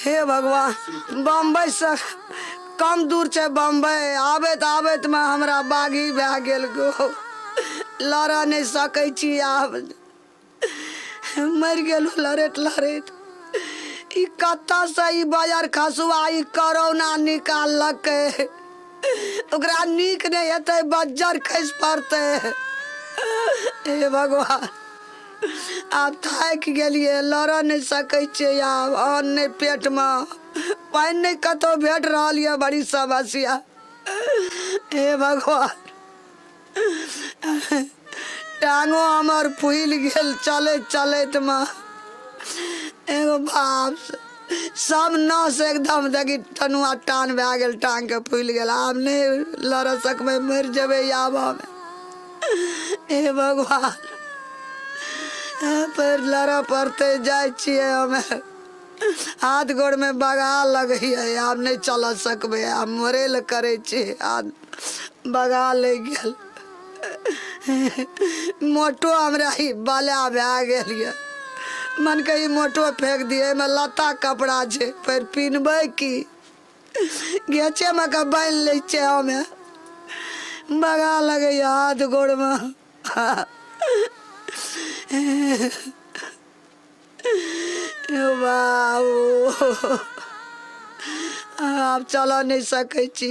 हे भगवान बम्बई से कम दूर छे बम्बई आबैत आबैत में हमरा बागी भए गेल गो लड़ा नहीं सकै छी आब मर गेलू लड़ैत लड़ैत ई कत्ता से ई बाजार खसुआ ई कोरोना निकाललकै ओकरा नीक नहीं हेतै बज्जर खसि पड़तै हे भगवान आब थाक गेलिए लड़ नहीं सकै छियै आब अन्न नहीं पेट में पानी नहीं कतौ भेट रहल ये बड़ी समस्या हे भगवान टांगो हमर फूल गेल चलैत चलैत में एगो बाप सब नस एकदम देखी टनुआ टान भए गेल टांग के फूल गेल आब नहीं लड़ सकबै मर जेबै आब हमे हे भगवान पर लड़ पड़ते जाए छियै हमे हाथ गोड़ में बगा लगे आब नहीं चल सकबै आब मरे ल करे छी हाथ बगा ले गेल मोटो हमरा ही बाला भए गेल ये मन कही मोटो फेंक दिए में लता कपड़ा छे फिर पिन्हबै की घेचे में का बांध ले छे हमे बगा लगे हाथ गोड़ में बाबू आप चलो नहीं सकै छी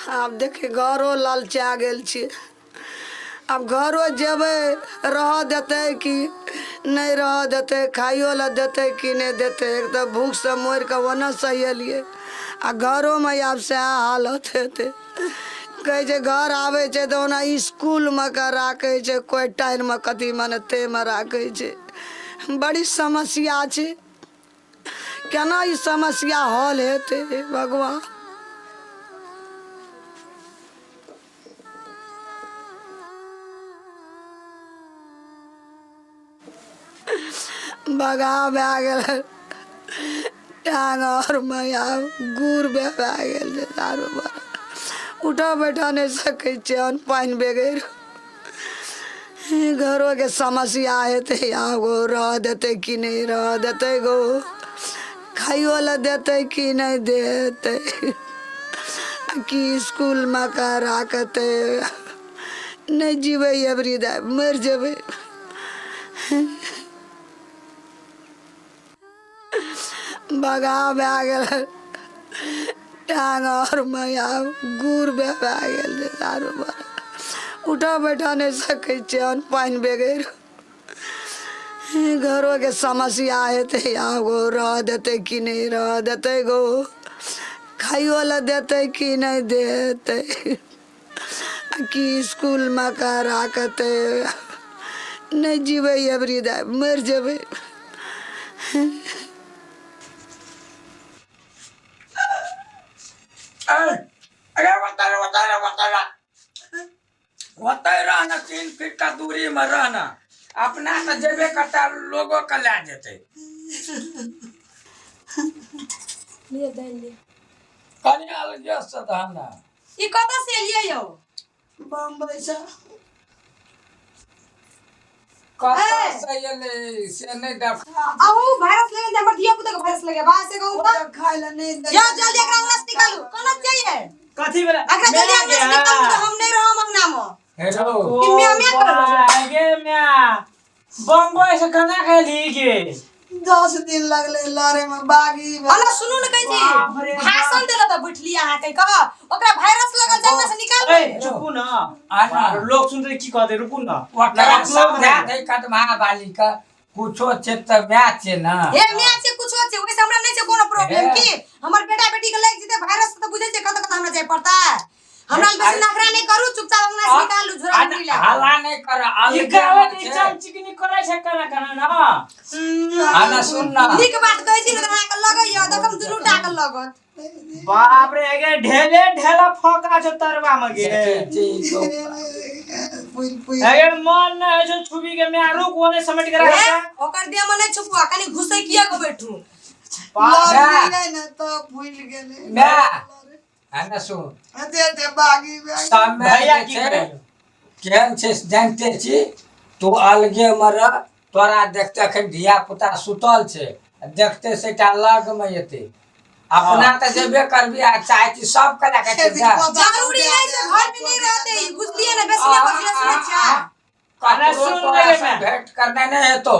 आप देखे घरों लालचा गेल छी अब घरों जेबै रह देते कि नहीं रह देते खाइयो ला देते कि नहीं देते एक तो भूख से मोर के वना सहेलिए आ घरों में आब से हालत हेते कहे छे घर आवे छे तो ओना स्कूल में का राखे छे कोई टाइम में कथी मने ते में राखे छे बड़ी समस्या छे केना ई समस्या हल हेते भगवान बगा भए गेल टांग और मैया गुड़ भए गेल छै दारू बड़ा उठा बैठा नहीं सकै छै अन्न पानि बगैर घरों के समस्या हेते गो रह देते कि नहीं रह देते गो खाइयो ला देते कि नहीं देते कि स्कूल में का राखते नहीं जीवे एवरी दाय मर जेबे बगा भए गेल टांग और मैया गुड़ भए गेल छै दारू बड़ा उठा बैठा नहीं सकै छै अन्न पानि बगैर घरों के समस्या हेते गो रह देते कि नहीं रह देते गो खाइयो ला देते कि नहीं देते कि स्कूल में का राखते नहीं जीवे एवरी दाय मर जेबे अरे होते रहना 3 फीट का दूरी में रहना अपना तो जेबे करता लोगों का ले जेते कन्या लगे सधाना ई कत से एलियै यो बम्बई से कता से एले से नहीं देख आहू वायरस लगे हमर दिया पुता के वायरस लगे बाहर से कहू त खाए ला नहीं दे या जल्दी एकरा अंगना से निकालू कोना चाहिए कथी वाला अगर जल्दी अंगना से निकालू तो हम नहीं रहम अंगना में हेलो ई म्या म्या कर गे म्या बम्बई से खाना खाली गे 10 दिन लगले लारे में बागी अल्लाह सुनू न कहै छी भाषण देला त बैठली अहाँ कहि क ओकरा वायरस लगल जंगल से निकाल ए रुकू ना आना लोग सुन रहे की कहते रुकू ना वकरा समझा दे कदमा वाली का कुछो छे त मैच छे ना ए म्या से कुछो छे ओइसे हमरा नहीं छे कोनो प्रॉब्लम की हमर बेटा बेटी के लग जेते वायरस त बुझै छे कत कत हमरा जाय पड़ता हमरा बेसी नखरा नहीं करू चुपचाप अंगना से निकालू झोरा में ला हल्ला नहीं कर ये कहवे नी चिकनी करे छे खाना खाना ना आना सुन ना नीक बात कहै छी न अहाँ के लगैया देखम दुनू टाकल लगत बाप रे गे ढेले ढेला फका छ तरवा में गे अरे मन न है जो छुबी के मैं रुक ओने समेट के रखा ओकर देह में नहीं छुपवा कनी घुसै किया को बैठू न तो भूल गेले ना आना सुन अते बागी भैया की केहन छे जानते छी तू अलगे मर तोरा देखते अखन धिया पुता सुतल छे देखते से लग में येते अपना तो जेबे करबी आ चाहे कि सब कला के जा जरूरी नहीं से घर में नहीं रहते बुझलिए ना बेसी नहीं बजिए सुरक्षा खाना सुन ले मैं भेंट करने नहीं है तो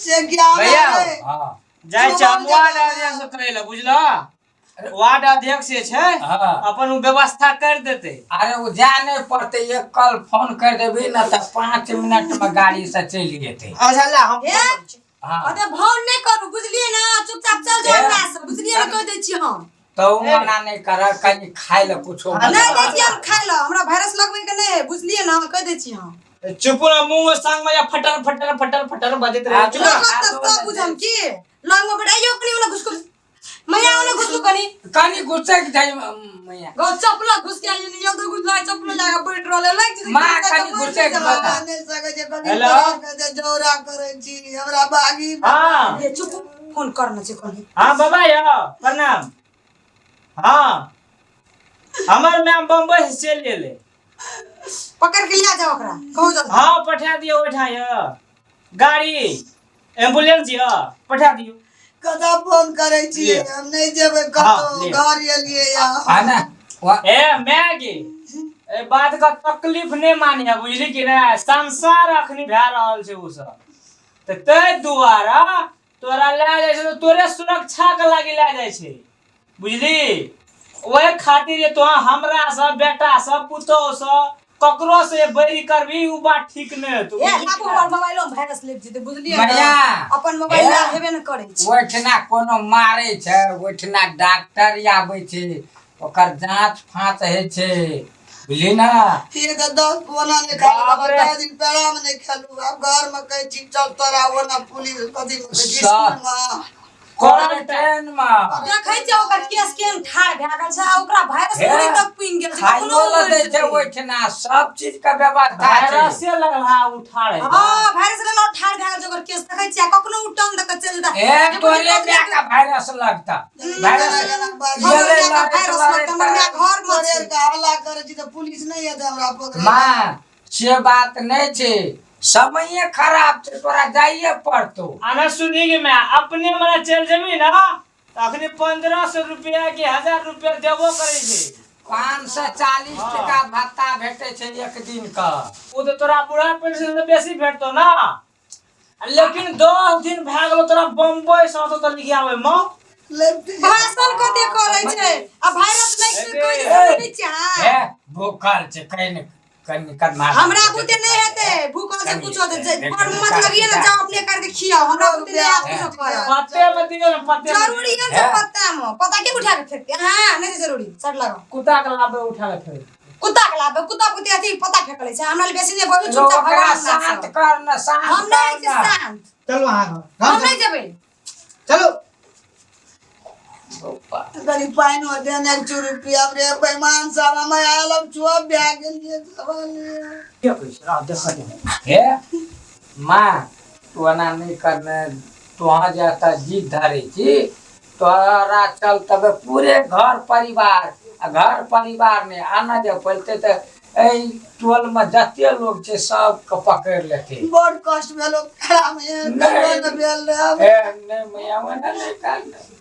से क्या भैया हां जाय चमवाड अध्यक्ष करेला बुझला वार्ड अध्यक्ष छै अपन व्यवस्था कर देते। अरे वो जा नहीं पड़ते एक कल फोन कर देबी ना तो 5 मिनट में गाड़ी से चल जेते। अच्छा ला हम हां अरे फोन नहीं करू बुझलिए ना चुपचाप चल जाओ हमरा से बुझलिए ना कह दे छी हम तो मना नहीं कर कहीं खाए ले कुछो नहीं दे छी हम खाइ ल हमरा वायरस लगबे के नहीं बुझलिए ना कह दे छी हम चुप ना मुंह में संग में फटर फटर फटर फटर बजत रहे चुप तो बुझम की लंग में बैठाइयो कनी वाला घुसको मैया वाला घुसको कनी कनी घुसे के जाई मैया गो चपला घुस के आली नहीं तो घुस लाए चपला लगा पेट्रोल लाग छी मां कनी घुसे के बता नहीं सके जे कभी जोरा करे छी हमरा बागी हां ये चुप फोन करना छै कनी हां बाबा यो प्रणाम हां हमर मैम बम्बई से चल गेले पकड़ के लिया जाओ ओकरा कहू जा हां पठा दियो ओठा यो गाड़ी एम्बुलेंस यो पठा दियो कदा फोन करे छी हम नहीं जेबे कतो घर एलिए या आना ए मैगी ए बात का तकलीफ नहीं मानिया बुझली कि ना संसार अखनी भै रहल छै उ सब ते दुआरा तोरा ले जाय छै तो तोरे सुरक्षा के लागि ले जाय छै बुझली ओए खातिर ये तो हमरा सब बेटा सब पुतो सब ककरो से बैरी करबी उ बात ठीक नहीं तो ए बाबू हमर मोबाइलो में वायरस लेब जेते बुझलिए बढ़िया अपन मोबाइल में हेबे न करे छै ओठना कोनो मारे छै ओठना डॉक्टर आबै छै ओकर जांच फांच है छै बुझली ना ये तो 10 कोना ने खा 10 दिन पेड़ा में नहीं खेलू अब घर में कह छी चल तोरा ओना पुलिस कथि में स्कूल में क्वारंटाइन में देखै छै ओकर केस केन ठाड़ भै गेल छै ओकरा वायरस पूरी तक पिन गेल छै खाइलो ल दै छै ओठना सब चीज का व्यवस्था छै वायरस से लगला उठा रहे हां वायरस ले ठाड़ भै गेल छै ओकर केस देखै छै कखनो उठन तक चल जेता ए तोरे बिया का वायरस लगता वायरस ये ले वायरस लगता हमरा घर में शरीर का हल्ला करे छी तो पुलिस नहीं है हमरा पकड़े मां से बात नहीं छै समय खराब छै तोरा जाइए पड़तो आना सुनी कि मैं अपने मने चल जेबी ना अखनी 1500 रुपया के 1000 रुपया देबो करे छै 540 टका भत्ता भेटे छै एक दिन का वो तो तोरा बुढ़ा पेंशन से बेसी भेटतो ना लेकिन 10 दिन भै गेलो तोरा बम्बई से तो लिखियावे म भाषण कते करे छै आ वायरस नहीं छै कोई नहीं छै ए भूखल छै कहीं कहीं कद मार हमरा बुते नहीं हेते भूखल से पूछो दे पर मतलब ये ना जाओ अपने करके खियाओ हमरा बुते नहीं आप कुछ करो पत्ते में दियो ना पत्ते जरूरी है से पत्ता में पता के उठा के फेंकते हां नहीं जरूरी सट लगाओ कुत्ता के लाबे उठा के फेर कुत्ता के लाबे कुत्ता पुते अथी पता फेंकले छै हमरा बेसी नहीं बोलू लोग चुपचाप का भगवान शांत कर न शांत हम नहीं छै शांत चलो हां हम नहीं जेबे चलो गरी पाइन हो देने रुपया रे बेईमान सब हम आलम चुप ब्या गेलिए सवाल क्या पैसा देखा दे हे मां तू ना नहीं करने तो वहां जाता जीत धरे छी तोरा चल तबे पूरे घर परिवार में आना दे पलते त ए टोल में जते लोग छे सब के पकड़ लेते बड़ कष्ट भेलो खड़ा में करोड़ भेल रे ए नहीं मैया वना नहीं करने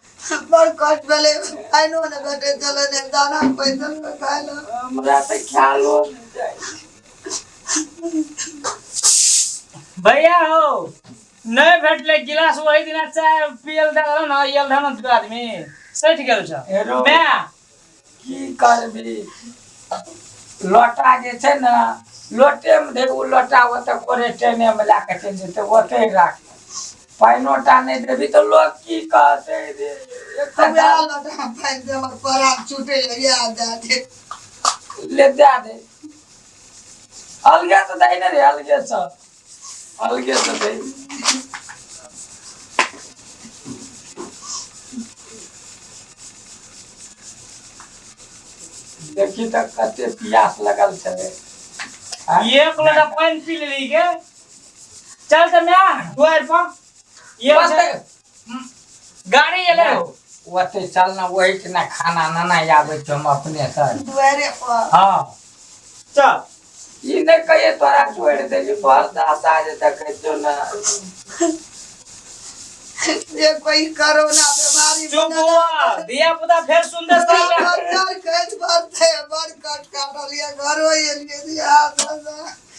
बड़ कष्ट भेले आइनो ने घटे चले ने दाना पैसा खाइलो हमरा त ख्यालो नहीं जाय भैया हो नहीं भेटले गिलास वही दिन चाय पियल देल ना यल धन दू आदमी सट गेल छ हेरो। मैं की करबी लोटा जे छै ना लोटे में दे उ लोटा ओते कोरे ट्रेने में लाके चल जेते ओते राख पाइनोटा नहीं देबी तो लोग की कहते रे एक अब तो लटा फाइन दे हमर पराग छूटे या जाते ले दे अलगे तो दे न रे अलगे से दे देखी तो कते प्यास लगल छले एक लोटा पानी पी लेली के चल त मैं द्वार पर ये गाड़ी एले ओते चलना वही के ना खाना ना आवे छ हम अपने से दुआरे पर हां चल ई ने कहे तोरा छोड़ देली बहुत दासा जे देखे तो ना ये कोई कोरोना बीमारी चुप हुआ दिया पुता फिर सुंदर से बच्चा कट पड़ते बड़ कट काट लिया घरो ये लिए दिया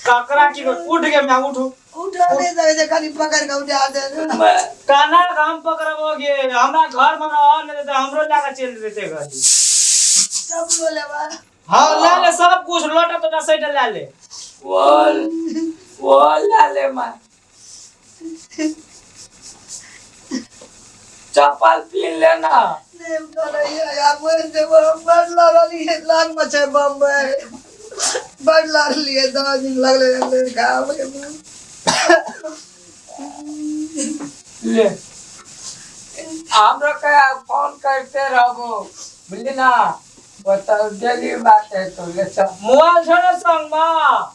ककरा की उठ के मैं उठू उठा ले दे खाली पकड़ के उठा दे काना हम पकड़बोगे हमरा घर में रह नहीं देते हमरो लागा चल देते घर सब बोले बा हाँ ले ले सब कुछ लोटा तो सैटा ले ले वो ले ले माँ चप्पल पीन लेना नहीं उठा नहीं यार मुझे बड़ लड़ली है लाग मचे बम्बई बड़ लड़ली है 10 दिन लगले गाँव ले हमरा का फोन करते रहो बुझली ना बताओ डेली बात है तो ले सब मोबाइल छोड़ संग माँ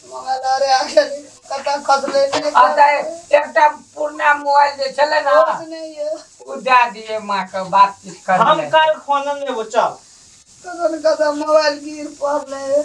मोबाइल अरे आके कता खसले नहीं आता है एकटा पुराना मोबाइल जे चले ना नहीं है उ दे दिए माँ का बातचीत कर हम कल फोन में वो चल कदन कदम मोबाइल गिर पड़ले